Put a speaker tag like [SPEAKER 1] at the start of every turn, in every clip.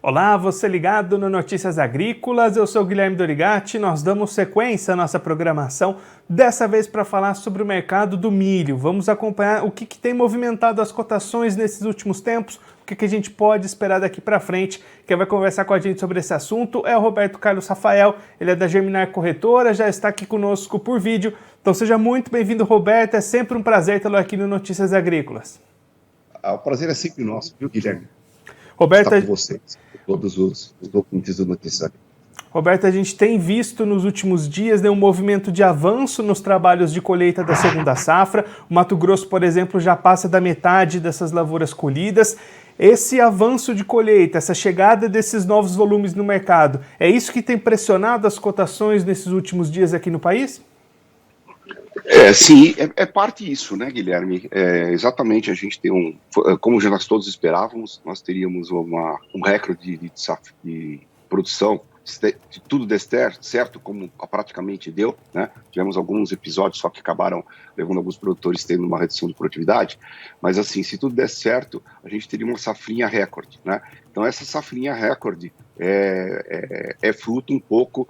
[SPEAKER 1] Olá, você ligado no Notícias Agrícolas, eu sou Guilherme Dorigatti, nós damos sequência à nossa programação, dessa vez para falar sobre o mercado do milho. Vamos acompanhar o que tem movimentado as cotações nesses últimos tempos, o que a gente pode esperar daqui para frente. Quem vai conversar com a gente sobre esse assunto é o Roberto Carlos Rafael, ele é da Germinar Corretora, já está aqui conosco por vídeo. Então seja muito bem-vindo, Roberto, é sempre um prazer tê-lo aqui no Notícias Agrícolas.
[SPEAKER 2] O prazer é sempre nosso, viu, Guilherme?
[SPEAKER 1] Roberto,
[SPEAKER 2] estar com vocês, todos os ouvintes do Noticiário.
[SPEAKER 1] Roberto, a gente tem visto nos últimos dias um movimento de avanço nos trabalhos de colheita da segunda safra. O Mato Grosso, por exemplo, já passa da metade dessas lavouras colhidas. Esse avanço de colheita, essa chegada desses novos volumes no mercado, é isso que tem pressionado as cotações nesses últimos dias aqui no país?
[SPEAKER 2] Sim, é parte disso, né, Guilherme? Exatamente, a gente tem como já nós todos esperávamos, nós teríamos um recorde de produção, se tudo der certo, como praticamente deu, né? Tivemos alguns episódios só que acabaram levando alguns produtores tendo uma redução de produtividade, mas assim, se tudo der certo, a gente teria uma safrinha recorde, né? Então essa safrinha recorde é fruto um pouco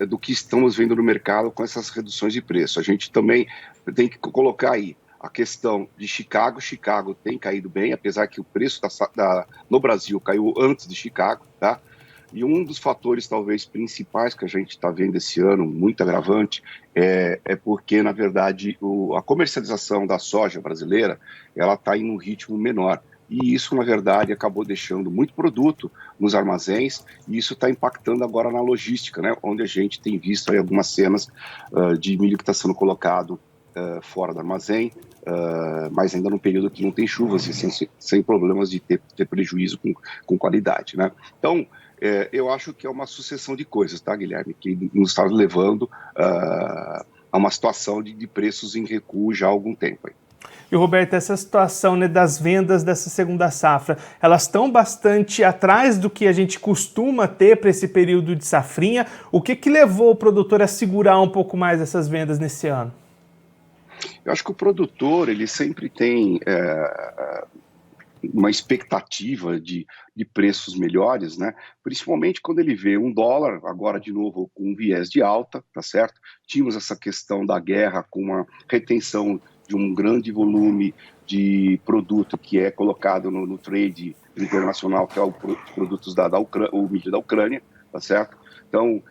[SPEAKER 2] do que estamos vendo no mercado com essas reduções de preço. A gente também tem que colocar aí a questão de Chicago. Chicago tem caído bem, apesar que o preço no Brasil caiu antes de Chicago, tá? E um dos fatores, talvez, principais que a gente está vendo esse ano, muito agravante, é porque, na verdade, a comercialização da soja brasileira, ela está em um ritmo menor. E isso, na verdade, acabou deixando muito produto nos armazéns, e isso está impactando agora na logística, né? Onde a gente tem visto aí algumas cenas de milho que está sendo colocado fora do armazém, mas ainda num período que não tem chuvas e sem problemas de ter prejuízo com qualidade, né? Então, eu acho que é uma sucessão de coisas, tá, Guilherme, que nos está levando a uma situação de preços em recuo já há algum tempo aí.
[SPEAKER 1] E, Roberto, essa situação, né, das vendas dessa segunda safra, elas estão bastante atrás do que a gente costuma ter para esse período de safrinha. O que levou o produtor a segurar um pouco mais essas vendas nesse ano?
[SPEAKER 2] Eu acho que o produtor, ele sempre tem uma expectativa de preços melhores, né? Principalmente quando ele vê um dólar, agora de novo com um viés de alta, tá certo? Tínhamos essa questão da guerra com uma retenção de um grande volume de produto que é colocado no trade internacional, que é os produtos o milho da Ucrânia, tá certo? Então,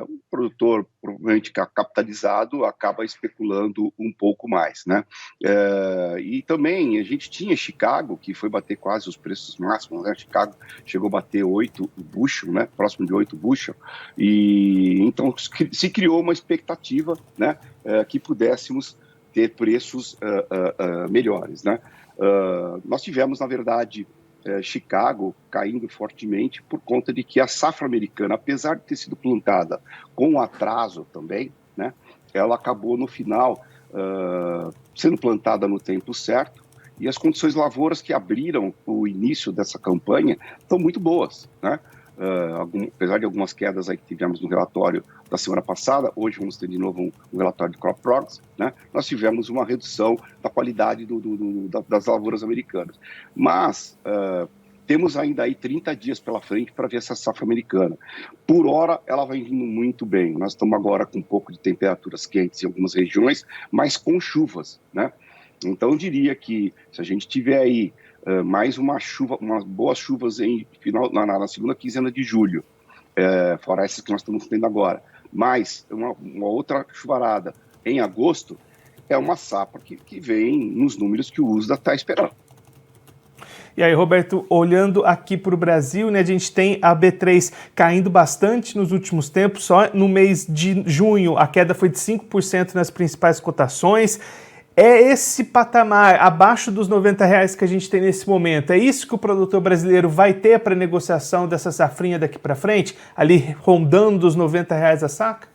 [SPEAKER 2] o produtor, provavelmente capitalizado, acaba especulando um pouco mais, né? E também a gente tinha Chicago, que foi bater quase os preços máximos, né? Chicago chegou a bater 8 bushel, né? Próximo de 8 bushel, e então se criou uma expectativa, né? Que pudéssemos ter preços melhores, né? Nós tivemos, na verdade, Chicago caindo fortemente por conta de que a safra americana, apesar de ter sido plantada com atraso também, né, ela acabou no final sendo plantada no tempo certo, e as condições lavouras que abriram o início dessa campanha estão muito boas, né? Apesar de algumas quedas aí que tivemos no relatório da semana passada, hoje vamos ter de novo um relatório de Crop Progress, né? Nós tivemos uma redução da qualidade das lavouras americanas. Mas temos ainda aí 30 dias pela frente para ver essa safra americana. Por hora, ela vai vindo muito bem. Nós estamos agora com um pouco de temperaturas quentes em algumas regiões, mas com chuvas, né? Então, eu diria que se a gente tiver aí mais umas boas chuvas na segunda quinzena de julho, fora essas que nós estamos tendo agora, mais uma outra chuvarada em agosto, é uma safra que vem nos números que o USDA está esperando.
[SPEAKER 1] E aí, Roberto, olhando aqui para o Brasil, né, a gente tem a B3 caindo bastante nos últimos tempos. Só no mês de junho a queda foi de 5% nas principais cotações. É esse patamar abaixo dos R$90 que a gente tem nesse momento? É isso que o produtor brasileiro vai ter para negociação dessa safrinha daqui para frente? Ali rondando os R$90 a saca?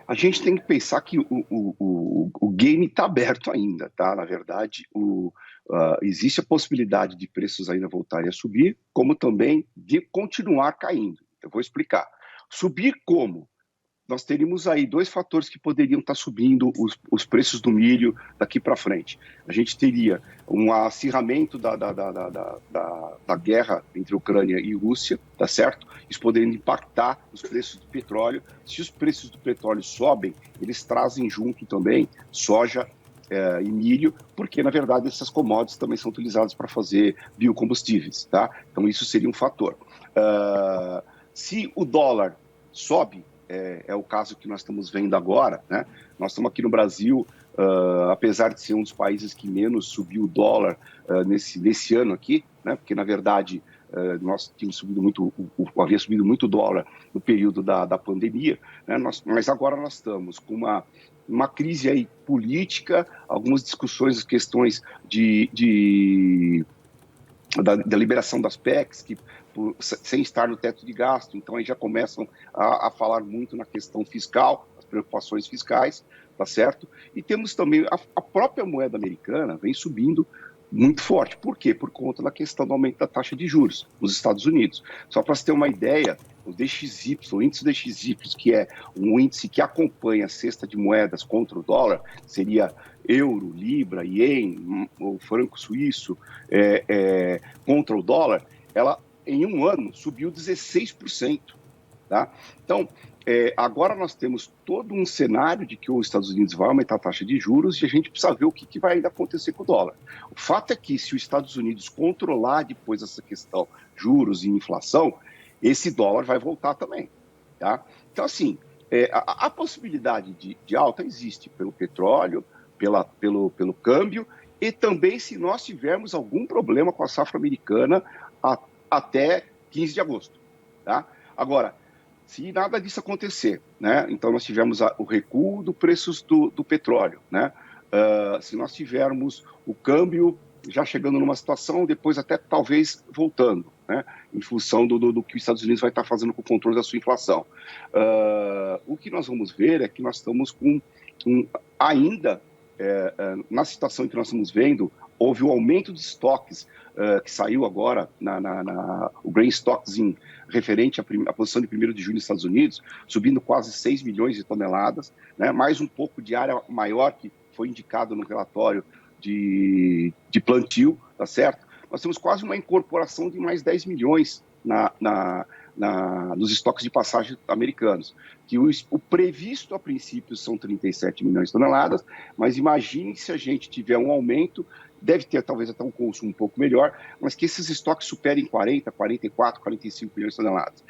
[SPEAKER 2] A gente tem que pensar que o game está aberto ainda, tá? Na verdade, existe a possibilidade de preços ainda voltarem a subir, como também de continuar caindo. Eu vou explicar. Subir como? nós teríamos aí dois fatores que poderiam estar subindo os preços do milho daqui para frente. A gente teria um acirramento da guerra entre Ucrânia e Rússia, tá certo? Isso poderia impactar os preços do petróleo. Se os preços do petróleo sobem, eles trazem junto também soja e milho, porque, na verdade, essas commodities também são utilizadas para fazer biocombustíveis, tá? Então, isso seria um fator. Se o dólar sobe, é o caso que nós estamos vendo agora, né? Nós estamos aqui no Brasil, apesar de ser um dos países que menos subiu o dólar nesse ano aqui, né? Porque, na verdade, nós tínhamos subido muito, havia subido muito o dólar no período da pandemia, né? Mas agora nós estamos com uma crise aí política, algumas discussões, questões da liberação das PECs, sem estar no teto de gasto, então aí já começam a falar muito na questão fiscal, as preocupações fiscais, tá certo? E temos também a própria moeda americana vem subindo muito forte. Por quê? Por conta da questão do aumento da taxa de juros nos Estados Unidos. Só para você ter uma ideia, o DXY, o índice DXY, que é um índice que acompanha a cesta de moedas contra o dólar, seria euro, libra, ien, o franco suíço, contra o dólar, ela em um ano subiu 16%. Tá? Então, agora nós temos todo um cenário de que os Estados Unidos vai aumentar a taxa de juros e a gente precisa ver o que vai ainda acontecer com o dólar. O fato é que se os Estados Unidos controlar depois essa questão juros e inflação, esse dólar vai voltar também. Tá? Então, assim, a possibilidade de alta existe pelo petróleo, pelo câmbio e também se nós tivermos algum problema com a safra americana até 15 de agosto. Tá? Agora, se nada disso acontecer, né? Então nós tivemos o recuo dos preços do petróleo, né? Se nós tivermos o câmbio já chegando numa situação, depois até talvez voltando, né? Em função do que os Estados Unidos vai estar fazendo com o controle da sua inflação. O que nós vamos ver é que nós estamos com ainda, na situação que nós estamos vendo, houve um aumento de estoques que saiu agora, o Grain Stocks referente à posição de 1º de julho nos Estados Unidos, subindo quase 6 milhões de toneladas, né, mais um pouco de área maior que foi indicado no relatório de plantio, tá certo? Nós temos quase uma incorporação de mais 10 milhões nos estoques de passagem americanos, que o previsto a princípio são 37 milhões de toneladas, mas imagine se a gente tiver um aumento, deve ter talvez até um consumo um pouco melhor, mas que esses estoques superem 40, 44, 45 milhões de toneladas.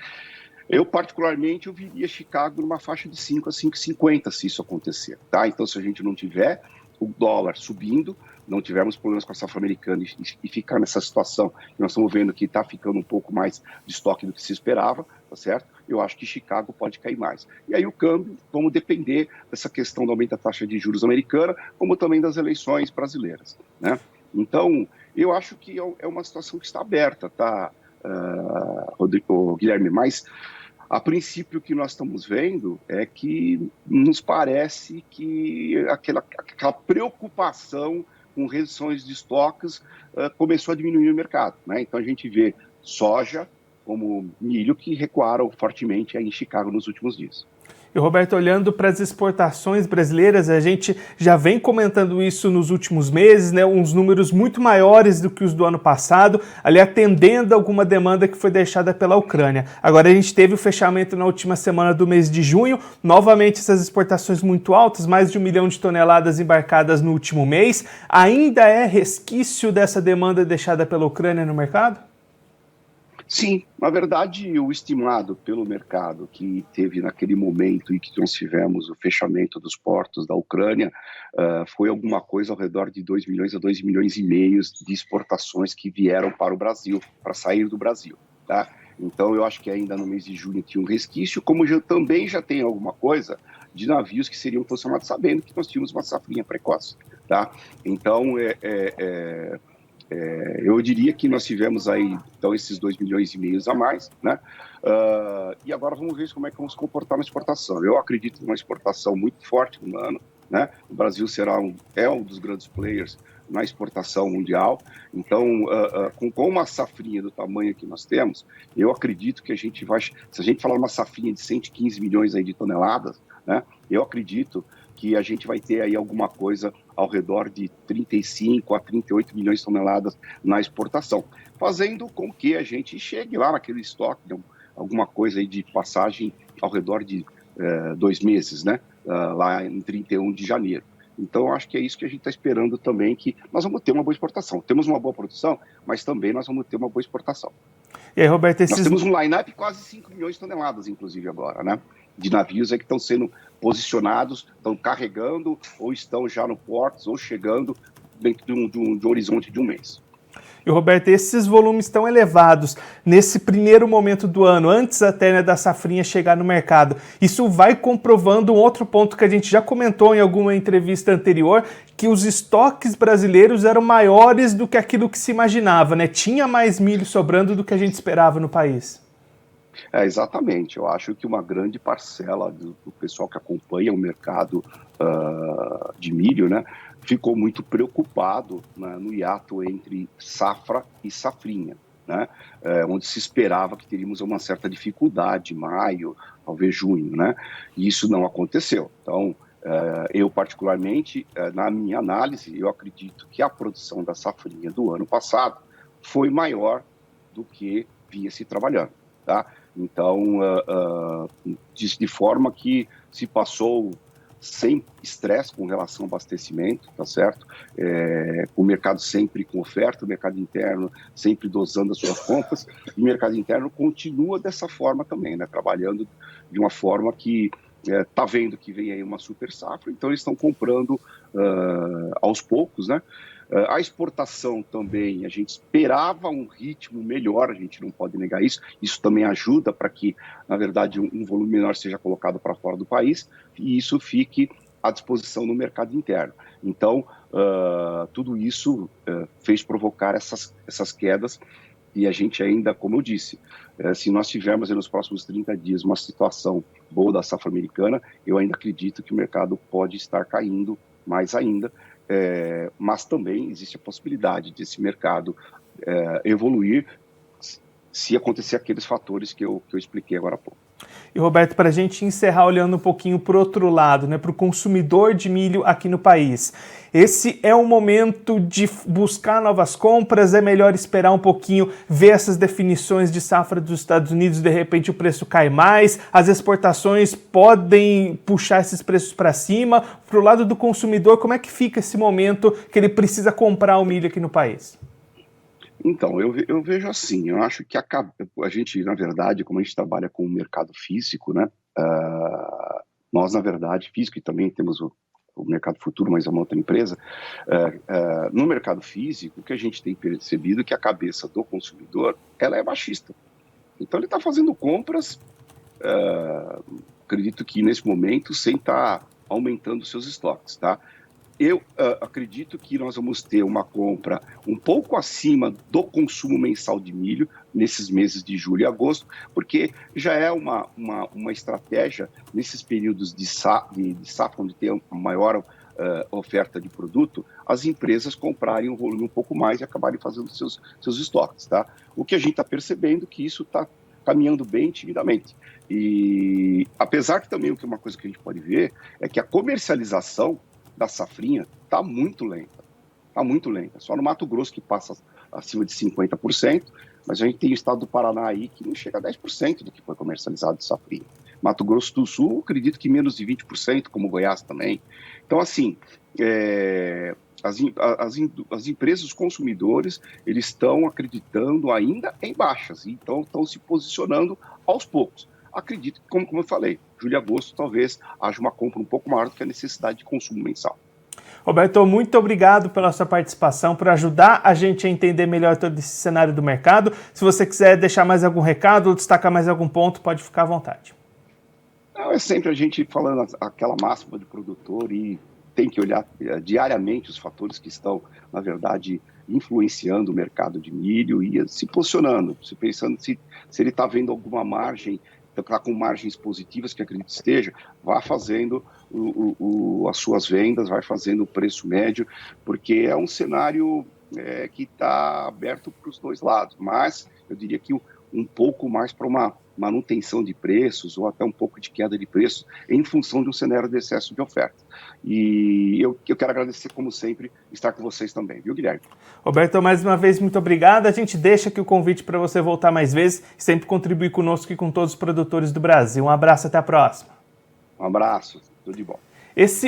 [SPEAKER 2] Eu, particularmente, eu viria Chicago numa faixa de 5 a 5,50 se isso acontecer. Tá? Então, se a gente não tiver o dólar subindo, não tivermos problemas com a safra americana e ficar nessa situação que nós estamos vendo que está ficando um pouco mais de estoque do que se esperava, tá certo? Eu acho que Chicago pode cair mais. E aí o câmbio, vamos depender dessa questão do aumento da taxa de juros americana, como também das eleições brasileiras, né? Então, eu acho que é uma situação que está aberta, tá, Guilherme? Mas, a princípio, o que nós estamos vendo é que nos parece que aquela preocupação com reduções de estoques começou a diminuir no mercado, né? Então, a gente vê soja como milho que recuaram fortemente aí em Chicago nos últimos dias.
[SPEAKER 1] E, Roberto, olhando para as exportações brasileiras, a gente já vem comentando isso nos últimos meses, né? Uns números muito maiores do que os do ano passado, ali atendendo alguma demanda que foi deixada pela Ucrânia. Agora a gente teve o fechamento na última semana do mês de junho, novamente essas exportações muito altas, mais de 1 milhão de toneladas embarcadas no último mês. Ainda é resquício dessa demanda deixada pela Ucrânia no mercado?
[SPEAKER 2] Sim, na verdade, o estimado pelo mercado que teve naquele momento em que nós tivemos o fechamento dos portos da Ucrânia foi alguma coisa ao redor de 2 milhões a 2 milhões e meio de exportações que vieram para o Brasil, para sair do Brasil, tá? Então, eu acho que ainda no mês de junho tinha um resquício, como também já tem alguma coisa de navios que seriam posicionados sabendo que nós tínhamos uma safrinha precoce, tá? Então, eu diria que nós tivemos aí, então, esses 2 milhões e meio a mais, né? E agora vamos ver como é que vamos se comportar na exportação. Eu acredito numa exportação muito forte no ano, né? O Brasil é um dos grandes players na exportação mundial. Então, com uma safrinha do tamanho que nós temos, eu acredito que a gente vai, se a gente falar uma safrinha de 115 milhões aí de toneladas, né, eu acredito que a gente vai ter aí alguma coisa ao redor de 35 a 38 milhões de toneladas na exportação, fazendo com que a gente chegue lá naquele estoque, alguma coisa aí de passagem ao redor de 2 meses, né, lá em 31 de janeiro. Então, acho que é isso que a gente está esperando também, que nós vamos ter uma boa exportação. Temos uma boa produção, mas também nós vamos ter uma boa exportação.
[SPEAKER 1] E aí, Roberto,
[SPEAKER 2] nós temos um line-up de quase 5 milhões de toneladas, inclusive, agora, né? De navios aí que estão sendo posicionados, estão carregando, ou estão já no portos, ou chegando dentro de um horizonte de um mês.
[SPEAKER 1] E, Roberto, esses volumes tão elevados nesse primeiro momento do ano, antes até, né, da safrinha chegar no mercado, isso vai comprovando um outro ponto que a gente já comentou em alguma entrevista anterior, que os estoques brasileiros eram maiores do que aquilo que se imaginava, né? Tinha mais milho sobrando do que a gente esperava no país.
[SPEAKER 2] Exatamente. Eu acho que uma grande parcela do pessoal que acompanha o mercado de milho, né, ficou muito preocupado, né, no hiato entre safra e safrinha, né, onde se esperava que teríamos uma certa dificuldade, maio, talvez junho, né, e isso não aconteceu. Então, eu particularmente, na minha análise, eu acredito que a produção da safrinha do ano passado foi maior do que vinha se trabalhando, tá? Então, de forma que se passou sem estresse com relação ao abastecimento, tá certo? O mercado sempre com oferta, o mercado interno sempre dosando as suas compras, e o mercado interno continua dessa forma também, né? Trabalhando de uma forma que está vendo que vem aí uma super safra, então eles estão comprando aos poucos, né? A exportação também, a gente esperava um ritmo melhor, a gente não pode negar isso, isso também ajuda para que, na verdade, um volume menor seja colocado para fora do país e isso fique à disposição no mercado interno. Então, tudo isso fez provocar essas quedas e a gente ainda, como eu disse, se nós tivermos nos próximos 30 dias uma situação boa da safra americana, eu ainda acredito que o mercado pode estar caindo mais ainda, mas também existe a possibilidade desse mercado evoluir se acontecer aqueles fatores que eu expliquei agora há pouco.
[SPEAKER 1] E, Roberto, para a gente encerrar olhando um pouquinho para o outro lado, né, para o consumidor de milho aqui no país, esse é o momento de buscar novas compras? É melhor esperar um pouquinho, ver essas definições de safra dos Estados Unidos, de repente o preço cai mais, as exportações podem puxar esses preços para cima? Para o lado do consumidor, como é que fica esse momento que ele precisa comprar o milho aqui no país?
[SPEAKER 2] Então, eu vejo assim, eu acho que a gente, na verdade, como a gente trabalha com o mercado físico, né, nós, na verdade, físico, e também temos o mercado futuro, mas é uma outra empresa, no mercado físico, o que a gente tem percebido é que a cabeça do consumidor, ela é baixista. Então, ele está fazendo compras, acredito que nesse momento, sem estar aumentando seus estoques, tá? Eu acredito que nós vamos ter uma compra um pouco acima do consumo mensal de milho nesses meses de julho e agosto, porque já é uma estratégia nesses períodos de safra, onde tem uma maior oferta de produto, as empresas comprarem um volume um pouco mais e acabarem fazendo seus estoques, tá? O que a gente está percebendo é que isso está caminhando bem timidamente. E apesar que também uma coisa que a gente pode ver é que a comercialização da safrinha está muito lenta, Só no Mato Grosso que passa acima de 50%, mas a gente tem o estado do Paraná aí que não chega a 10% do que foi comercializado de safrinha. Mato Grosso do Sul, acredito que menos de 20%, como Goiás também. Então, assim, as empresas, os consumidores, eles estão acreditando ainda em baixas, então estão se posicionando aos poucos. Acredito que, como eu falei, julho e agosto talvez haja uma compra um pouco maior do que a necessidade de consumo mensal.
[SPEAKER 1] Roberto, muito obrigado pela sua participação, por ajudar a gente a entender melhor todo esse cenário do mercado. Se você quiser deixar mais algum recado ou destacar mais algum ponto, pode ficar à vontade.
[SPEAKER 2] Não, é sempre a gente falando aquela máxima do produtor e tem que olhar diariamente os fatores que estão, na verdade, influenciando o mercado de milho e se posicionando, se pensando se ele está vendo alguma margem está com margens positivas, que acredito que esteja, vá fazendo as suas vendas, vai fazendo o preço médio, porque é um cenário que está aberto para os dois lados, mas eu diria que um pouco mais para uma manutenção de preços ou até um pouco de queda de preços em função de um cenário de excesso de oferta. E eu quero agradecer, como sempre, estar com vocês também, viu, Guilherme?
[SPEAKER 1] Roberto, mais uma vez, muito obrigado. A gente deixa aqui o convite para você voltar mais vezes e sempre contribuir conosco e com todos os produtores do Brasil. Um abraço, até a próxima.
[SPEAKER 2] Um abraço, tudo de bom.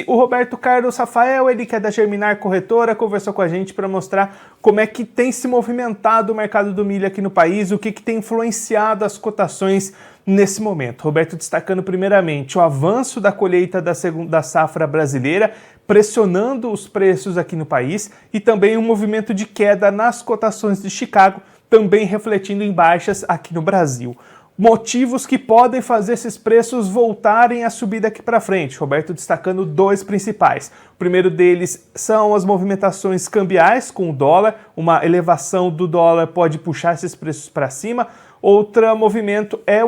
[SPEAKER 1] O Roberto Carlos Rafael, ele que é da Germinar Corretora, conversou com a gente para mostrar como é que tem se movimentado o mercado do milho aqui no país, o que tem influenciado as cotações nesse momento. Roberto destacando primeiramente o avanço da colheita da safra brasileira, pressionando os preços aqui no país, e também um movimento de queda nas cotações de Chicago, também refletindo em baixas aqui no Brasil. Motivos que podem fazer esses preços voltarem a subir daqui para frente. Roberto destacando dois principais. O primeiro deles são as movimentações cambiais com o dólar. Uma elevação do dólar pode puxar esses preços para cima. Outro movimento é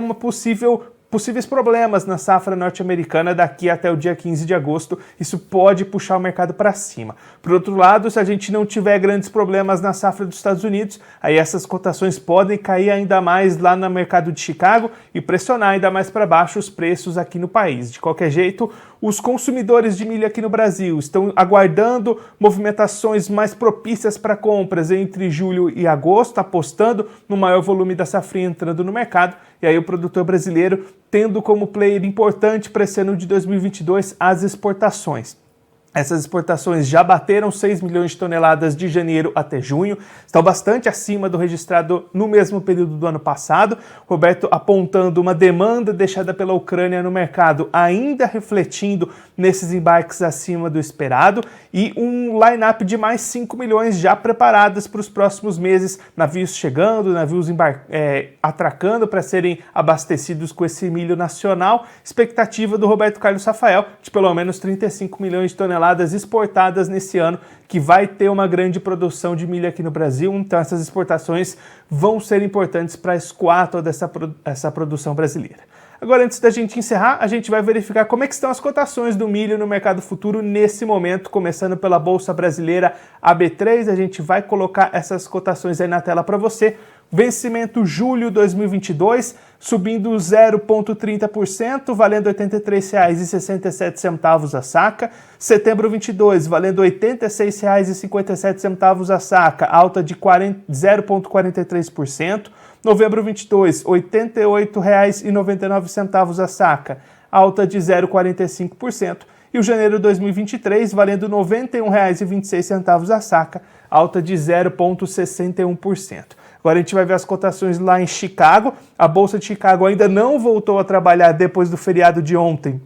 [SPEAKER 1] possíveis problemas na safra norte-americana daqui até o dia 15 de agosto. Isso pode puxar o mercado para cima. Por outro lado, se a gente não tiver grandes problemas na safra dos Estados Unidos, aí essas cotações podem cair ainda mais lá no mercado de Chicago e pressionar ainda mais para baixo os preços aqui no país. De qualquer jeito, os consumidores de milho aqui no Brasil estão aguardando movimentações mais propícias para compras entre julho e agosto, apostando no maior volume da safrinha entrando no mercado, e aí o produtor brasileiro tendo como player importante para esse ano de 2022 as exportações. Essas exportações já bateram 6 milhões de toneladas de janeiro até junho, estão bastante acima do registrado no mesmo período do ano passado. Roberto apontando uma demanda deixada pela Ucrânia no mercado ainda refletindo nesses embarques acima do esperado e um line-up de mais 5 milhões já preparadas para os próximos meses, navios chegando, navios atracando para serem abastecidos com esse milho nacional. Expectativa do Roberto Carlos Rafael de pelo menos 35 milhões de toneladas exportadas nesse ano, que vai ter uma grande produção de milho aqui no Brasil, então essas exportações vão ser importantes para escoar toda essa produção brasileira. Agora, antes da gente encerrar, a gente vai verificar como é que estão as cotações do milho no mercado futuro nesse momento, começando pela Bolsa Brasileira AB3, a gente vai colocar essas cotações aí na tela para você. Vencimento julho 2022, subindo 0,30%, valendo R$ 83,67 a saca. Setembro 22, valendo R$ 86,57 a saca, alta de 0,43%. Novembro 22, R$ 88,99 a saca, alta de 0,45%. E o janeiro 2023, valendo R$ 91,26 a saca, alta de 0,61%. Agora a gente vai ver as cotações lá em Chicago. A Bolsa de Chicago ainda não voltou a trabalhar depois do feriado de ontem,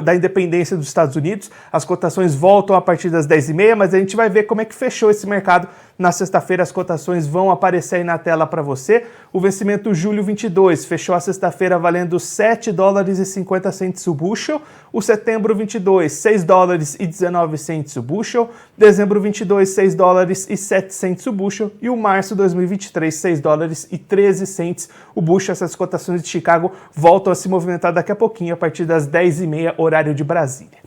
[SPEAKER 1] da independência dos Estados Unidos. As cotações voltam a partir das 10h30, mas a gente vai ver como é que fechou esse mercado. Na sexta-feira as cotações vão aparecer aí na tela para você. O vencimento julho 22 fechou a sexta-feira valendo $7,50 o bushel. O setembro 22, $6,19 o bushel. Dezembro 22, $6,07 o bushel. E o março 2023, $6,13 o bushel. Essas cotações de Chicago voltam a se movimentar daqui a pouquinho, a partir das 10h30, horário de Brasília.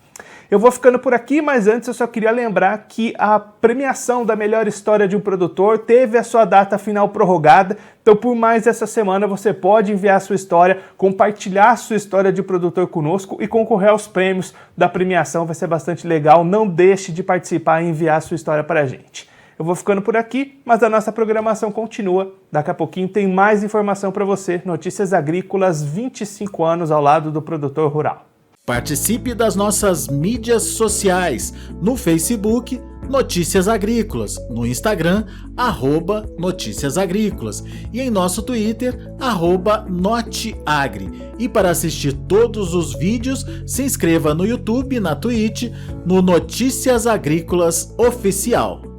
[SPEAKER 1] Eu vou ficando por aqui, mas antes eu só queria lembrar que a premiação da melhor história de um produtor teve a sua data final prorrogada, então por mais essa semana você pode enviar a sua história, compartilhar a sua história de produtor conosco e concorrer aos prêmios da premiação, vai ser bastante legal, não deixe de participar e enviar a sua história para a gente. Eu vou ficando por aqui, mas a nossa programação continua. Daqui a pouquinho tem mais informação para você, Notícias Agrícolas, 25 anos ao lado do produtor rural.
[SPEAKER 3] Participe das nossas mídias sociais, no Facebook, Notícias Agrícolas, no Instagram, @Notícias Agrícolas e em nosso Twitter, @Noteagri. E para assistir todos os vídeos, se inscreva no YouTube, na Twitch, no Notícias Agrícolas Oficial.